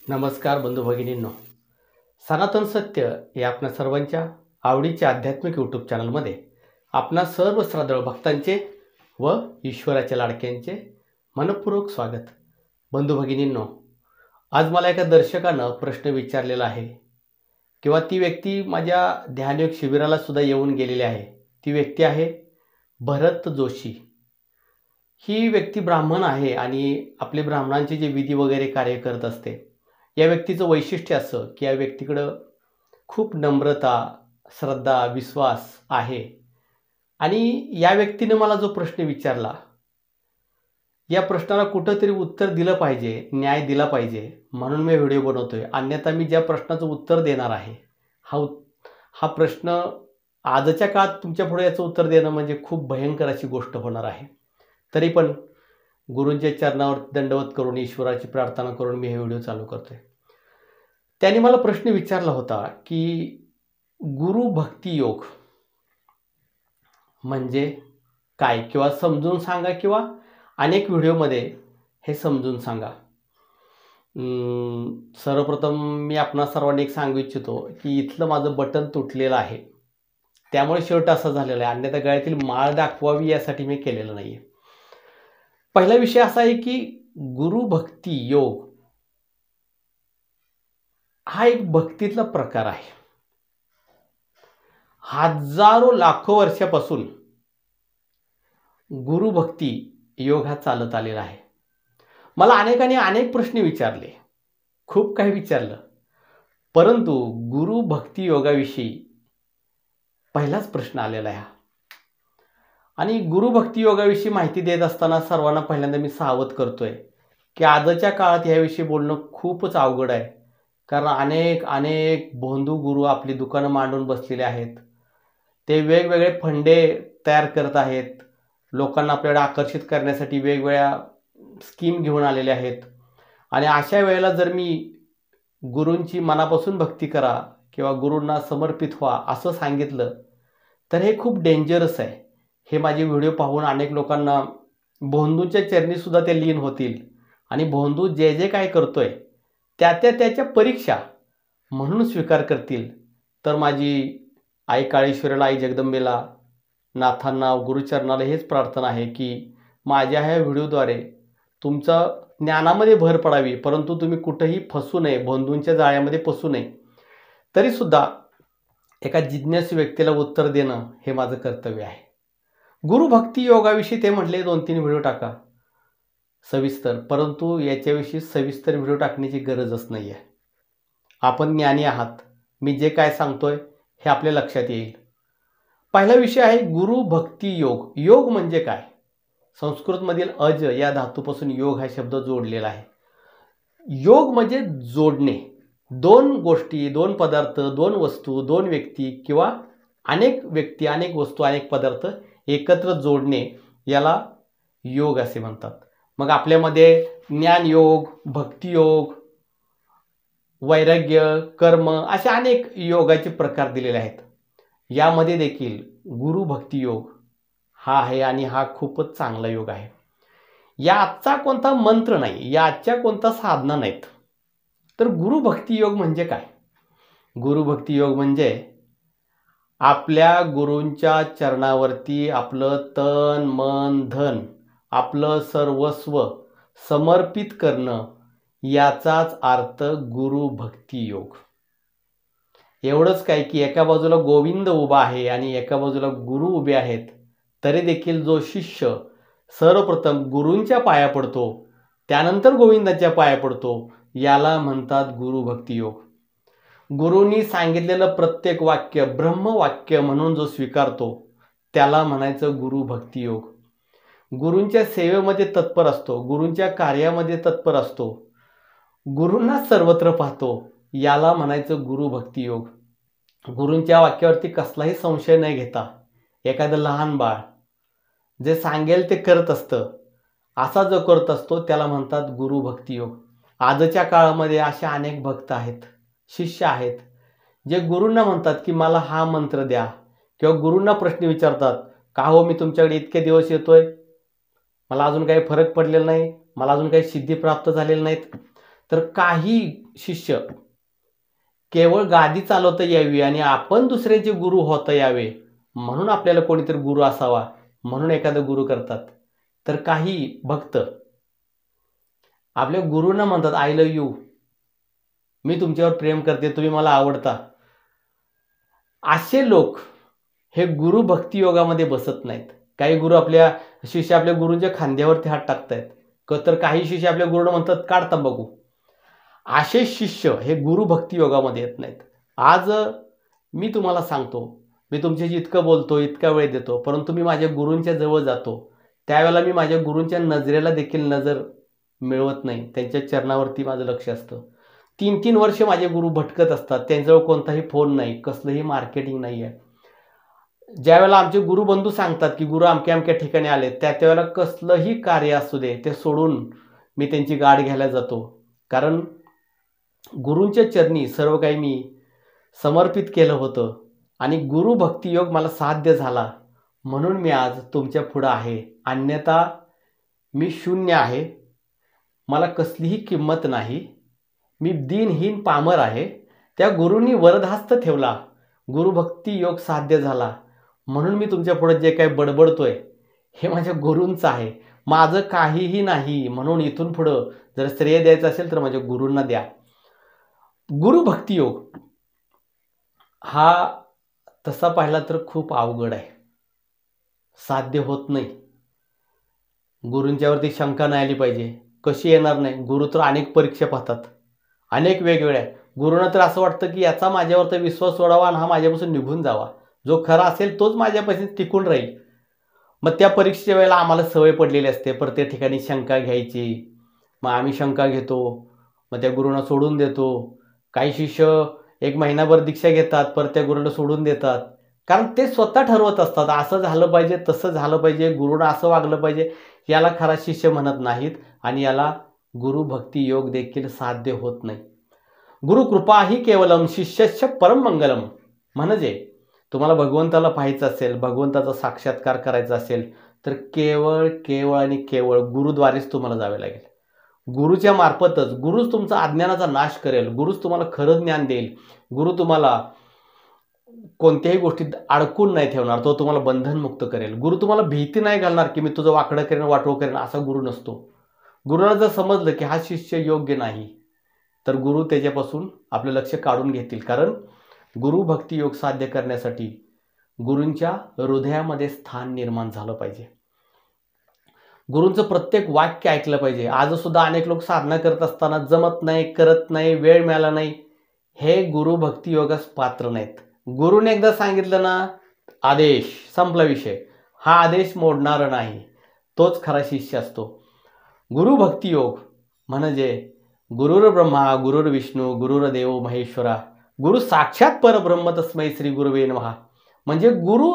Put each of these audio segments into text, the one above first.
नमस्कार बंधू भगिनींनो. सनातन सत्य या आपल्या सर्वांच्या आवडीचे आध्यात्मिक यूट्यूब चॅनलमध्ये आपणा सर्व श्रद्धाळू भक्तांचे व ईश्वराच्या लाडक्यांचे मनपूर्वक स्वागत. बंधू भगिनींनो, आज मला एका दर्शकानं प्रश्न विचारलेला आहे किंवा ती व्यक्ती माझ्या ध्यानयोग शिबिराला सुद्धा येऊन गेलेली आहे. ती व्यक्ती आहे भरत जोशी. ही व्यक्ती ब्राह्मण आहे आणि आपले ब्राह्मणांचे जे विधी वगैरे कार्य करत असते. या व्यक्तीचं वैशिष्ट्य असं की या व्यक्तीकडं खूप नम्रता, श्रद्धा, विश्वास आहे आणि या व्यक्तीने मला जो प्रश्न विचारला, या प्रश्नाला कुठंतरी उत्तर दिलं पाहिजे, न्याय दिला पाहिजे म्हणून मी व्हिडिओ बनवतोय. अन्यथा मी ज्या प्रश्नाचं उत्तर देणार आहे हा प्रश्न आजच्या काळात तुमच्यापुढे याचं उत्तर देणं म्हणजे खूप भयंकर अशी गोष्ट होणार आहे. तरी पण गुरूंच्या चरणावर दंडवत करून ईश्वराची प्रार्थना करून मी हे व्हिडिओ चालू करतोय. त्यांनी मला प्रश्न विचारला होता की गुरु भक्ती योग म्हणजे काय, किंवा समजून सांगा, किंवा अनेक व्हिडिओमध्ये हे समजून सांगा. सर्वप्रथम मी आपणा सर्वांनी एक सांगू इच्छितो की इथलं माझं बटन तुटलेलं आहे, त्यामुळे शर्ट असा झालेला आहे. अन्यथा गळ्यातील माळ दाखवावी यासाठी मी केलेलं नाही आहे. पहिला विषय असा आहे की गुरुभक्ती योग हा एक भक्तीतला प्रकार आहे. हजारो लाखो वर्षापासून गुरुभक्ती योग हा चालत आलेला आहे. मला अनेकांनी अनेक प्रश्न विचारले, खूप काही विचारलं, परंतु गुरुभक्ती योगाविषयी पहिलाच प्रश्न आलेला आहे. आणि गुरुभक्ती योगाविषयी माहिती देत असताना सर्वांना पहिल्यांदा मी सावध करतोय की आजच्या काळात याविषयी बोलणं खूपच अवघड आहे. कारण अनेक भोंदू गुरु आपली दुकानं मांडून बसलेले आहेत. ते वेगवेगळे फंडे तयार करत आहेत. लोकांना आपल्याकडे आकर्षित करण्यासाठी वेगवेगळ्या स्कीम घेऊन आलेले आहेत. आणि अशा वेळेला जर मी गुरूंची मनापासून भक्ती करा किंवा गुरूंना समर्पित व्हा असं सांगितलं तर हे खूप डेंजरस आहे. हे माझे व्हिडिओ पाहून अनेक लोकांना भोंदूच्या चरणीसुद्धा ते लीन होतील आणि भोंदू जे जे काय करतोय त्याच्या परीक्षा म्हणून स्वीकार करतील. तर माझी आई काळेश्वरीला, आई जगदंबेला, नाथांना, गुरुचरणाला हेच प्रार्थना आहे की माझ्या ह्या व्हिडिओद्वारे तुमचा ज्ञानामध्ये भर पडावी, परंतु तुम्ही कुठेही फसू नये, भोंदूंच्या जाळ्यामध्ये फसू नये. तरीसुद्धा एका जिज्ञासू व्यक्तीला उत्तर देणं हे माझं कर्तव्य आहे. गुरुभक्ती योगाविषयी ते म्हटले 2-3 व्हिडिओ टाका सविस्तर, परंतु याच्याविषयी सविस्तर व्हिडिओ टाकण्याची गरजच नाही आहे. आपण ज्ञानी आहात. मी जे काय सांगतोय हे आपल्या लक्षात येईल. पहिला विषय आहे गुरुभक्ती योग. योग म्हणजे काय? संस्कृतमधील अज या धातूपासून योग हा शब्द जोडलेला आहे. योग म्हणजे जोडणे. दोन गोष्टी, दोन पदार्थ, दोन वस्तू, दोन व्यक्ती किंवा अनेक व्यक्ती, अनेक वस्तू, अनेक पदार्थ एकत्र जोडणे याला योग असे म्हणतात. मग आपल्यामध्ये ज्ञानयोग, भक्तियोग, वैराग्य, कर्म असे अनेक योगाचे प्रकार दिलेले आहेत. यामध्ये देखील गुरुभक्ती योग हा आहे आणि हा खूपच चांगला योग आहे. याचा कोणता मंत्र नाही, याच्या कोणता साधना नाहीत. तर गुरुभक्ती योग म्हणजे काय? गुरुभक्ती योग म्हणजे आपल्या गुरूंच्या चरणावरती आपलं तन, मन, धन, आपलं सर्वस्व समर्पित करणं याचाच अर्थ गुरुभक्ती योग. एवढंच काय की एका बाजूला गोविंद उभा आहे आणि एका बाजूला गुरु उभे आहेत, तरी देखील जो शिष्य सर्वप्रथम गुरूंच्या पाया पडतो, त्यानंतर गोविंदाच्या पाया पडतो, याला म्हणतात गुरुभक्ती योग. गुरूंनी सांगितलेलं प्रत्येक वाक्य ब्रह्मवाक्य म्हणून जो स्वीकारतो त्याला म्हणायचं गुरुभक्ती योग. गुरूंच्या सेवेमध्ये तत्पर असतो, गुरूंच्या कार्यामध्ये तत्पर असतो, गुरूंना सर्वत्र पाहतो, याला म्हणायचं गुरुभक्ती योग. गुरूंच्या वाक्यावरती कसलाही संशय न घेता एखादं लहान बाळ जे सांगेल ते करत असतं, असा जो करत असतो त्याला म्हणतात गुरुभक्ती योग. आजच्या काळामध्ये असे अनेक भक्त आहेत, शिष्य आहेत, जे गुरूंना म्हणतात की मला हा मंत्र द्या, किंवा गुरूंना प्रश्न विचारतात, का हो मी तुमच्याकडे इतके दिवस येतोय, मला अजून काही फरक पडलेला नाही, मला अजून काही सिद्धी प्राप्त झालेल्या नाहीत. तर काही शिष्य केवळ गादी चालवता यावी आणि आपण दुसऱ्यांचे गुरु होता यावे म्हणून आपल्याला कोणीतरी गुरु असावा म्हणून एखादा गुरु करतात. तर काही भक्त आपल्या गुरूंना म्हणतात आय लव्ह यू, मी तुमच्यावर प्रेम करते, तुम्ही मला आवडता. असे लोक हे गुरु भक्ती योगामध्ये बसत नाहीत. काही गुरु आपल्या शिष्य आपल्या गुरूंच्या खांद्यावरती हात टाकतायत, तर काही शिष्य आपल्या गुरूंना म्हणतात काढता बघू. असे शिष्य हे गुरु भक्ती योगामध्ये येत नाहीत. आज मी तुम्हाला सांगतो, मी तुमच्याशी इतकं बोलतो, इतका वेळ देतो, परंतु मी माझ्या गुरूंच्या जवळ जातो त्यावेळेला मी माझ्या गुरूंच्या नजरेला देखील नजर मिळवत नाही. त्यांच्या चरणावरती माझं लक्ष असतं. 3-3 वर्ष माझे गुरु भटकत असतात, त्यांच्याजवळ कोणताही फोन नाही, कसलंही मार्केटिंग नाही आहे. ज्यावेळेला आमचे गुरुबंधू सांगतात की गुरु अमक्या अमक्या ठिकाणी आले, त्यावेळेला कसलंही कार्य असू दे ते सोडून मी त्यांची गाठ घ्यायला जातो. कारण गुरूंच्या चरणी सर्व काही मी समर्पित केलं होतं आणि गुरु भक्ती योग मला साध्य झाला म्हणून मी आज तुमच्या पुढं आहे. अन्यथा मी शून्य आहे, मला कसलीही किंमत नाही, मी दीनहीन पामर आहे. त्या गुरूंनी वरदहस्त ठेवला, गुरुभक्ती योग साध्य झाला म्हणून मी तुमच्या पुढे जे काही बडबडतोय हे माझ्या गुरूंचं आहे, माझं काहीही नाही. म्हणून इथून पुढं जर श्रेय द्यायचं असेल तर माझ्या गुरूंना द्या. गुरुभक्ती योग हा तसा पाहिला तर खूप अवघड आहे, साध्य होत नाही. गुरूंच्यावरती शंका नाही आली पाहिजे. कशी येणार नाही? गुरु तर अनेक परीक्षा पाहतात, अनेक वेगवेगळ्या. गुरुंना तर असं वाटतं की याचा माझ्यावरती विश्वास सोडावा आणि हा माझ्यापासून निघून जावा, जो खरा असेल तोच माझ्यापाशी टिकून राहील. मग त्या परीक्षेच्या वेळेला आम्हाला सवय पडलेली असते प्रत्येक ठिकाणी शंका घ्यायची. मग आम्ही शंका घेतो, मग त्या गुरूंना सोडून देतो. काही शिष्य 1 महिनाभर दीक्षा घेतात, परत त्या गुरूंना सोडून देतात. कारण ते स्वतः ठरवत असतात असं झालं पाहिजे, तसं झालं पाहिजे, गुरूंना असं वागलं पाहिजे. याला खरा शिष्य म्हणत नाहीत आणि याला गुरुभक्ती योग देखील साध्य होत नाही. गुरुकृपा ही केवलम शिष्यस्य परम मंगलम. म्हणजे तुम्हाला भगवंताला पाहायचं असेल, भगवंताचा साक्षात्कार करायचा असेल तर केवळ केवळ आणि केवळ गुरुद्वारेच तुम्हाला जावे लागेल. गुरुच्या मार्फतच गुरुच तुमचा अज्ञानाचा नाश करेल, गुरुच तुम्हाला खरं ज्ञान देईल. गुरु तुम्हाला कोणत्याही गोष्टीत अडकून नाही ठेवणार, तो तुम्हाला बंधनमुक्त करेल. गुरु तुम्हाला भीती नाही घालणार की मी तुझं वाकडं करेन, वाटोळ करेन, असा गुरु नसतो. गुरुला जर समजलं की हा शिष्य योग्य नाही तर गुरु त्याच्यापासून आपलं लक्ष काढून घेतील. कारण गुरु भक्ती योग साध्य करण्यासाठी गुरूंच्या हृदयामध्ये स्थान निर्माण झालं पाहिजे. गुरूंचं प्रत्येक वाक्य ऐकलं पाहिजे. आज सुद्धा अनेक लोक साधना करत असताना जमत नाही, करत नाही, वेळ मिळाला नाही, हे गुरु भक्ती योगास पात्र नाहीत. गुरुने एकदा सांगितलं ना आदेश, संपला विषय. हा आदेश मोडणारा नाही, तोच खरा शिष्य असतो. गुरु भक्ती योग म्हणजे गुरुर ब्रह्मा गुरुर विष्णू गुरुर्देव महेश्वरा गुरु साक्षात परब्रह्म तस्मै श्री गुरुवे नमः. म्हणजे गुरु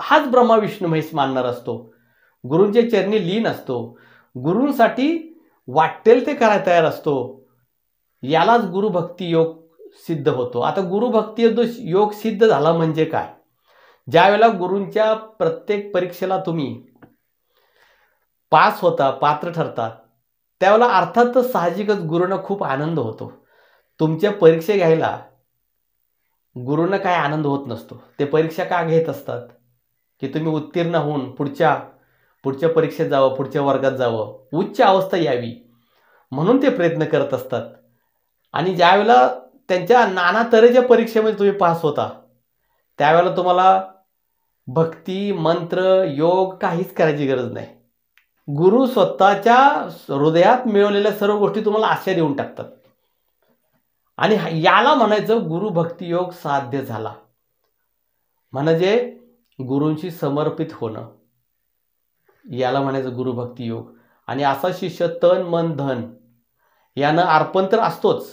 हाच ब्रह्मा विष्णू महेश मानणार असतो, गुरूंच्या चरणी लीन असतो, गुरूंसाठी वाटेल ते करायला तयार असतो. यालाच गुरुभक्ती योग सिद्ध होतो. आता गुरुभक्ती योग सिद्ध झाला म्हणजे काय? ज्या वेळेला गुरूंच्या प्रत्येक परीक्षेला तुम्ही पास होता, पात्र ठरता, त्यावेळेला अर्थातच साहजिकच गुरूंना खूप आनंद होतो. तुमच्या परीक्षा घ्यायला गुरूंना काय आनंद होत नसतो. ते परीक्षा का घेत असतात की तुम्ही उत्तीर्ण होऊन पुढच्या परीक्षेत जावं, पुढच्या वर्गात जावं, उच्च अवस्था यावी म्हणून ते प्रयत्न करत असतात. आणि ज्यावेळेला त्यांच्या नाना तऱ्हेच्या परीक्षेमध्ये तुम्ही पास होता त्यावेळेला तुम्हाला भक्ती, मंत्र, योग काहीच करायची गरज नाही. गुरु स्वतःच्या हृदयात मिळवलेल्या सर्व गोष्टी तुम्हाला आशा देऊन टाकतात. आणि याला म्हणायचं गुरुभक्ती योग साध्य झाला. म्हणजे गुरूंशी समर्पित होणं, याला म्हणायचं गुरुभक्ती योग. आणि असा शिष्य तन मन धन यानं अर्पण तर असतोच,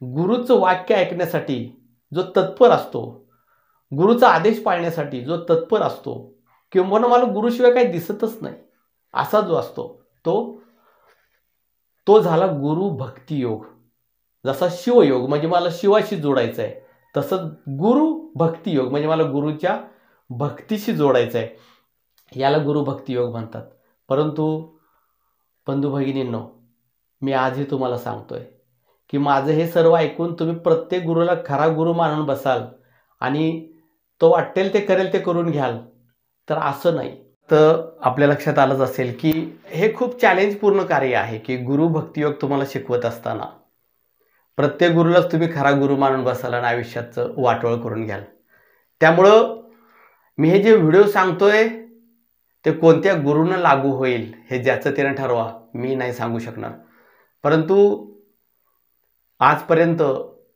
गुरुचं वाक्य ऐकण्यासाठी जो तत्पर असतो, गुरुचा आदेश पाळण्यासाठी जो तत्पर असतो, किंवा मला गुरुशिवाय काही दिसतच नाही असा जो असतो, तो झाला गुरुभक्ती योग. जसा शिवयोग म्हणजे मला शिवाशी जोडायचं आहे, तसंच गुरु भक्ती योग म्हणजे मला गुरुच्या भक्तीशी जोडायचं आहे, याला गुरुभक्ती योग म्हणतात. परंतु बंधू भगिनींनो, मी आजही तुम्हाला सांगतोय की माझं हे सर्व ऐकून तुम्ही प्रत्येक गुरुला खरा गुरु मानून बसाल आणि तो वाटेल ते करेल ते करून घ्याल, तर असं नाही. तर आपल्या लक्षात आलंच असेल की हे खूप चॅलेंजपूर्ण कार्य आहे की गुरु भक्तियोग तुम्हाला शिकवत असताना प्रत्येक गुरुलाच तुम्ही खरा गुरु मानून बसाल आणि आयुष्याचं वाटोळ करून घ्याल. त्यामुळं मी हे जे व्हिडिओ सांगतोय ते कोणत्या गुरूंना लागू होईल हे ज्याचं त्यानं ठरवा, मी नाही सांगू शकणार. परंतु आजपर्यंत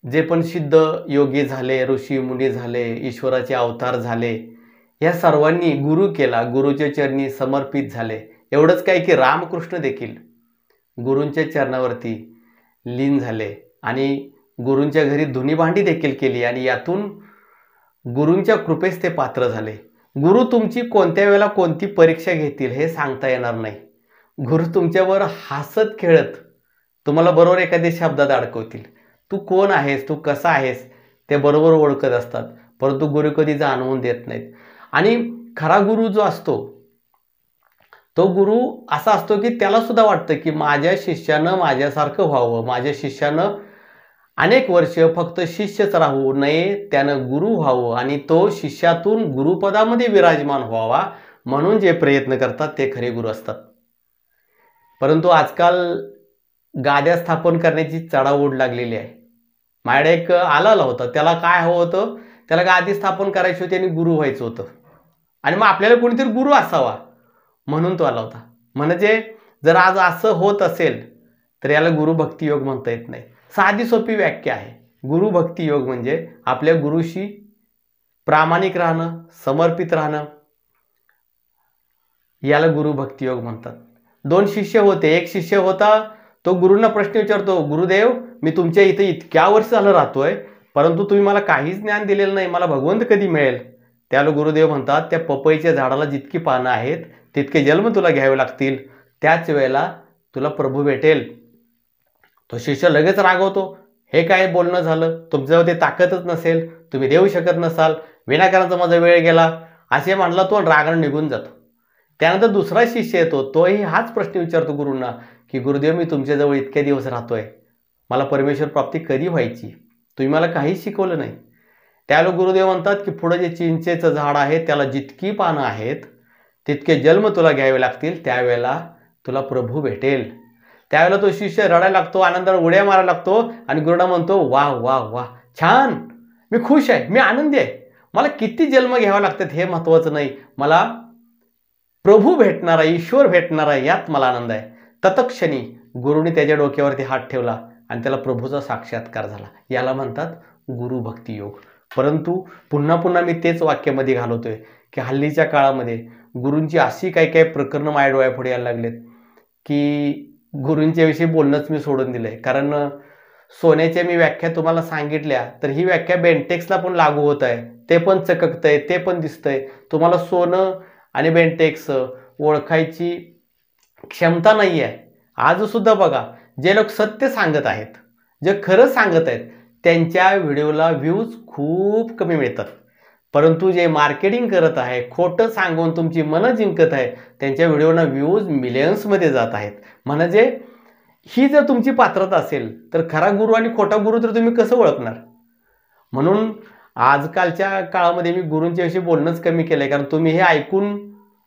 जे पण सिद्ध योगी झाले, ऋषी मुनी झाले, ईश्वराचे अवतार झाले, या सर्वांनी गुरु केला, गुरुच्या चरणी समर्पित झाले. एवढंच काय की रामकृष्ण देखील गुरूंच्या चरणावरती लीन झाले आणि गुरूंच्या घरी धुनी भांडी देखील केली आणि यातून गुरूंच्या कृपेस ते पात्र झाले. गुरु तुमची कोणत्या वेळेला कोणती परीक्षा घेतील हे सांगता येणार नाही. गुरु तुमच्यावर हसत खेळत तुम्हाला बरोबर एखाद्या शब्दात अडकवतील. तू कोण आहेस, तू कसा आहेस ते बरोबर ओळखत असतात, परंतु गुरु कधी जाणवून देत नाहीत. आणि खरा गुरु जो असतो तो गुरु असा असतो की त्याला सुद्धा वाटतं की माझ्या शिष्यानं माझ्यासारखं व्हावं, माझ्या शिष्यानं अनेक वर्ष फक्त शिष्यच राहू नये, त्यानं गुरु व्हावं आणि तो शिष्यातून गुरुपदामध्ये विराजमान व्हावा, म्हणून जे प्रयत्न करतात ते खरे गुरु असतात. परंतु आजकाल गाद्या स्थापन करण्याची चढाओढ लागलेली आहे. माझ्याकडे एक आला होता, त्याला काय हवं होतं, त्याला गादी स्थापन करायची होती आणि गुरु व्हायचं होतं आणि मग आपल्याला कोणीतरी गुरु असावा म्हणून तो आला होता. म्हणजे जर आज असं होत असेल तर याला गुरु भक्ती योग म्हणता येत नाही. साधी सोपी व्याख्या आहे. गुरु भक्ती योग म्हणजे आपल्या गुरुशी प्रामाणिक राहणं, समर्पित राहणं, याला गुरु भक्ती योग म्हणतात. दोन शिष्य होते. एक शिष्य होता तो गुरूंना प्रश्न विचारतो, गुरुदेव मी तुमच्या इथे इतक्या वर्ष झालं राहतोय परंतु तुम्ही मला काहीच ज्ञान दिलेलं नाही, मला भगवंत कधी मिळेल? त्याला गुरुदेव म्हणतात, त्या पपईच्या झाडाला जितकी पानं आहेत तितके जन्म तुला घ्यावे लागतील, त्याच वेळेला तुला प्रभू भेटेल. तो शिष्य लगेच रागवतो, हे काय बोलणं झालं, तुमच्यावर ते ताकदच नसेल, तुम्ही देऊ शकत नसाल, विनाकारांचा माझा वेळ गेला असे म्हणला तो रागानं निघून जातो. त्यानंतर दुसरा शिष्य येतो, तोही हाच प्रश्न विचारतो गुरूंना की गुरुदेव मी तुमच्याजवळ इतके दिवस राहतोय, मला परमेश्वर प्राप्ती कधी व्हायची, तुम्ही मला काहीच शिकवलं नाही. त्यावेळेला गुरुदेव म्हणतात की पुढे जे चिंचेचं झाड आहे त्याला जितकी पानं आहेत तितके जन्म तुला घ्यावे लागतील, त्यावेळेला तुला प्रभू भेटेल. त्यावेळेला तो शिष्य रडायला लागतो, आनंदाने उड्या मारायला लागतो आणि गुरुना म्हणतो, वाह वाह वाह, छान, मी खुश आहे, मी आनंदी आहे, मला किती जन्म घ्यावा लागतात हे महत्त्वाचं नाही, मला प्रभू भेटणारा, ईश्वर भेटणारा यात मला आनंद आहे. तत्क्षणी गुरुने त्याच्या डोक्यावरती हात ठेवला आणि त्याला प्रभूचा साक्षात्कार झाला. याला म्हणतात गुरु भक्ती योग. परंतु पुन्हा पुन्हा मी तेच वाक्यामध्ये घालवतोय की हल्लीच्या काळामध्ये गुरूंची अशी काही प्रकरणं माझ्या डोळ्यापुढे यायला लागलेत की गुरूंच्या विषयी बोलणंच मी सोडून दिलंय. कारण सोन्याच्या मी व्याख्या तुम्हाला सांगितल्या तर ही व्याख्या बेंटेक्सला पण लागू होत आहे, ते पण चककतंय, ते पण दिसतंय. तुम्हाला सोनं आणि बेंटेक्स ओळखायची क्षमता नाही आहे. आज सुद्धा बघा, जे लोक सत्य सांगत आहेत, जे खरं सांगत आहेत, त्यांच्या व्हिडिओला व्ह्यूज खूप कमी मिळतात. परंतु जे मार्केटिंग करत आहे, खोटं सांगून तुमची मनं जिंकत आहे, त्यांच्या व्हिडिओना व्ह्यूज मिलियन्समध्ये जात आहेत. म्हणजे ही जर तुमची पात्रता असेल तर खरा गुरु आणि खोटा गुरु तर तुम्ही कसं ओळखणार? म्हणून आजकालच्या काळामध्ये मी गुरूंच्या विषयी बोलणंच कमी केलंय. कारण तुम्ही हे ऐकून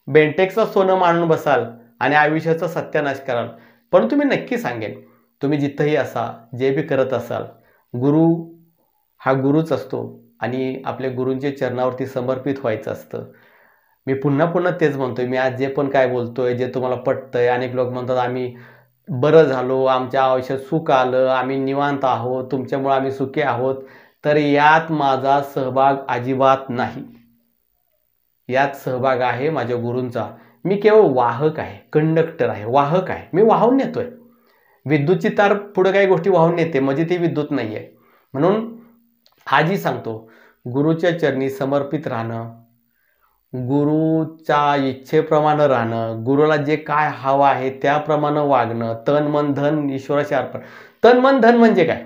बेंटेक्सचं सोनं मानून बसाल आणि आयुष्याचा सत्यानाश कराल. परंतु मी नक्की सांगेन, तुम्ही जिथंही असा, जे बी करत असाल, गुरु हा गुरुच असतो आणि आपल्या गुरूंच्या चरणावरती समर्पित व्हायचं असतं. मी पुन्हा पुन्हा तेच म्हणतोय. मी आज जे पण काय बोलतोय, जे तुम्हाला पटतंय, अनेक लोक म्हणतात आम्ही बरं झालो, आमच्या आयुष्यात सुख आलं, आम्ही निवांत आहोत, तुमच्यामुळे आम्ही सुखी आहोत, तर यात माझा सहभाग अजिबात नाही. यात सहभाग आहे माझ्या गुरूंचा. मी केवळ वाहक आहे, कंडक्टर आहे, वाहक आहे. मी वाहून नेतोय. विद्युतची तार पुढे काही गोष्टी वाहून नेते, म्हणजे ती विद्युत नाही आहे. म्हणून आजही सांगतो, गुरुच्या चरणी समर्पित राहणं, गुरुच्या इच्छेप्रमाणे राहणं, गुरुला जे काय हवं आहे त्याप्रमाणे वागणं, तन मन धन ईश्वराचे अर्पण. तन मन धन म्हणजे काय?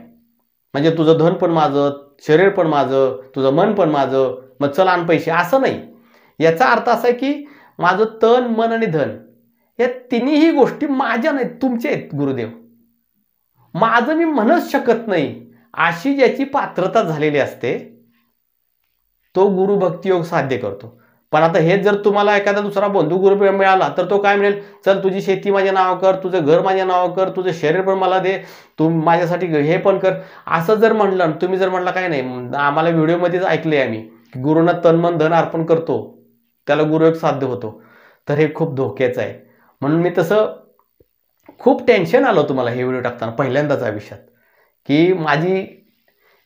म्हणजे तुझं धन पण माझं, शरीर पण माझं, तुझं मन पण माझं, मग चल आण पैसे, असं नाही. याचा अर्थ असा आहे की माझं तन मन आणि धन या तिन्ही गोष्टी माझ्या नाहीत, तुमच्या आहेत गुरुदेव. माझं मी म्हणूच शकत नाही अशी ज्याची पात्रता झालेली असते तो गुरु भक्ती योग साध्य करतो. पण आता हे जर तुम्हाला एखादा दुसरा बंधू गुरु मिळाला तर तो काय म्हणेल, चल तुझी शेती माझ्या नावावर कर, तुझं घर माझ्या नावावर कर, तुझं शरीर पण मला दे, तू माझ्यासाठी हे पण कर. असं जर म्हणलं, तुम्ही जर म्हणला काय नाही, आम्हाला व्हिडिओमध्येच ऐकले आम्ही की गुरुंना तन मन धन अर्पण करतो त्याला गुरुयोग साध्य होतो, तर हे खूप धोक्याचं आहे. म्हणून मी तसं खूप टेन्शन आलं तुम्हाला हे व्हिडिओ टाकताना पहिल्यांदाच आयुष्यात, की माझी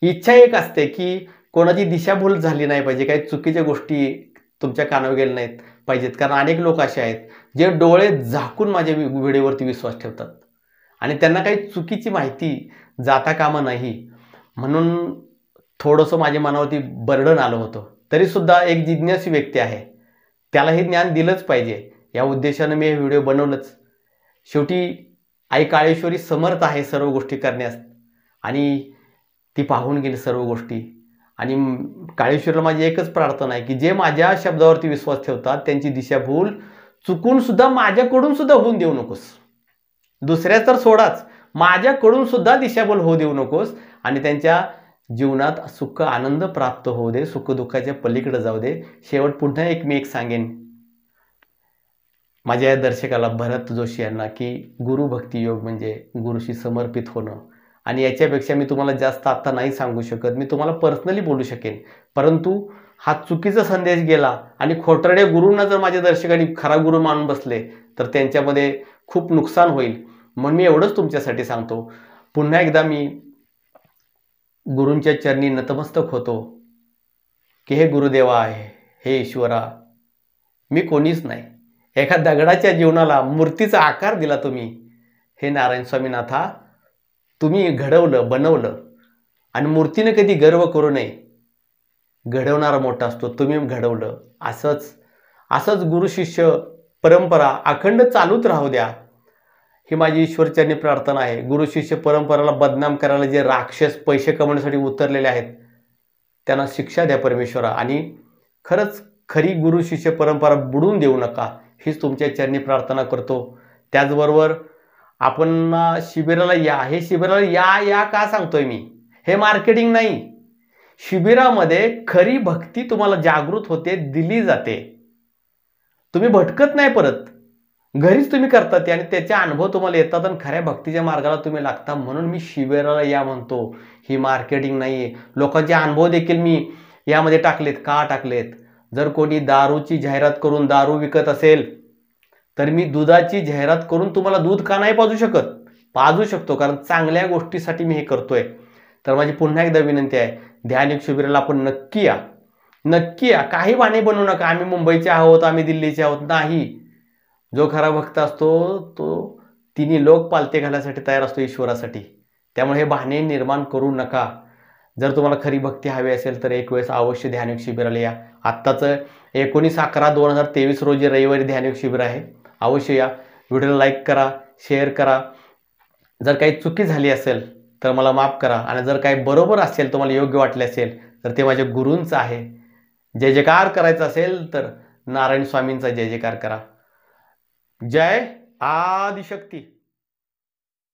इच्छा एक असते की कोणाची दिशाभूल झाली नाही पाहिजे, काही चुकीच्या गोष्टी तुमच्या कानावर गेल्या नाहीत पाहिजेत. कारण अनेक लोक असे आहेत जे डोळे झाकून माझ्या व्हिडिओवरती विश्वास ठेवतात आणि त्यांना काही चुकीची माहिती जाता कामा नाही. म्हणून थोडंसं माझ्या मनावरती बर्डन आलं होतं. तरीसुद्धा एक जिज्ञासू व्यक्ती आहे, त्याला हे ज्ञान दिलंच पाहिजे या उद्देशानं मी हे व्हिडिओ बनवलंच. शेवटी आई काळेश्वरी समर्थ आहे सर्व गोष्टी करण्यास आणि ती पाहून गेली सर्व गोष्टी. आणि काळेश्वरला माझी एकच प्रार्थना आहे की जे माझ्या शब्दावरती विश्वास ठेवतात त्यांची दिशाभूल चुकून सुद्धा माझ्याकडून सुद्धा होऊन देऊ नकोस. दुसऱ्या तर सोडाच, माझ्याकडून सुद्धा दिशाभूल होऊ देऊ नकोस आणि त्यांच्या जीवनात सुख आनंद प्राप्त होऊ दे, सुख दुःखाच्या पलीकडे जाऊ दे. शेवट पुन्हा मी एक सांगेन माझ्या या दर्शकाला भरत जोशी यांना की गुरु भक्ती योग म्हणजे गुरुशी समर्पित होणं. आणि याच्यापेक्षा मी तुम्हाला जास्त आता नाही सांगू शकत. मी तुम्हाला पर्सनली बोलू शकेन, परंतु हा चुकीचा संदेश गेला आणि खोटरड्या गुरूंना जर माझ्या दर्शकांनी खरा गुरु मानून बसले तर त्यांच्यामध्ये खूप नुकसान होईल. म्हणून मी एवढंच तुमच्यासाठी सांगतो, पुन्हा एकदा मी गुरूंच्या चरणी नतमस्तक होतो की हे गुरुदेवा आहे, हे ईश्वरा, मी कोणीच नाही. एका दगडाच्या जीवनाला मूर्तीचा आकार दिला तुम्ही. हे नारायण स्वामीनाथा, तुम्ही घडवलं, बनवलं आणि मूर्तीने कधी गर्व करू नये. घडवणारा मोठा असतो, तुम्ही घडवलं. असंच गुरु शिष्य परंपरा अखंड चालूच राहू द्या, ही माझी ईश्वरचरणी प्रार्थना आहे. गुरु शिष्य परंपराला बदनाम करायला जे राक्षस पैसे कमवण्यासाठी उतरलेले आहेत त्यांना शिक्षा द्या परमेश्वरा. आणि खरंच खरी गुरु शिष्य परंपरा बुडून देऊ नका, हीच तुमच्या चरणी प्रार्थना करतो. त्याचबरोबर आपण शिबिराला या, हे शिबिराला या या का सांगतोय मी, हे मार्केटिंग नाही. शिबिरामध्ये खरी भक्ती तुम्हाला जागृत होते, दिली जाते. तुम्ही भटकत नाही, परत घरीच तुम्ही करतात आणि त्याचे अनुभव तुम्हाला येतात आणि खऱ्या भक्तीच्या मार्गाला तुम्ही लागता. म्हणून मी शिबिराला या म्हणतो, ही मार्केटिंग नाही आहे. लोकांचे अनुभव देखील मी यामध्ये टाकलेत. का टाकलेत? जर कोणी दारूची जाहिरात करून दारू विकत असेल तर मी दुधाची जाहिरात करून तुम्हाला दूध का नाही पाजू शकत? पाजू शकतो, कारण चांगल्या गोष्टीसाठी मी हे करतोय. तर माझी पुन्हा एकदा विनंती आहे, ध्यान शिबिराला आपण नक्की या, नक्की या. काही बहाणे बनवू नका, आम्ही मुंबईचे आहोत, आम्ही दिल्लीचे आहोत. नाही, जो खरा भक्त असतो तो तिन्ही लोक पालते घालण्यासाठी तयार असतो, ईश्वरासाठी. त्यामुळे हे बहाणे निर्माण करू नका. जर तुम्हाला खरी भक्ती हवी असेल तर एक वेळेस अवश्य ध्यानयोग शिबिराला या. आत्ताच 19/11/2023 रोजी रविवारी ध्यानयोग शिबिर आहे, अवश्य या. व्हिडिओला लाईक करा, शेअर करा. जर काही चुकी झाली असेल तर मला माफ करा आणि जर काही बरोबर असेल, तुम्हाला योग्य वाटले असेल तर ते माझ्या गुरूंचं आहे. जय जयकार करायचा असेल तर नारायण स्वामींचा जय जयकार करा. जय आदिशक्ती.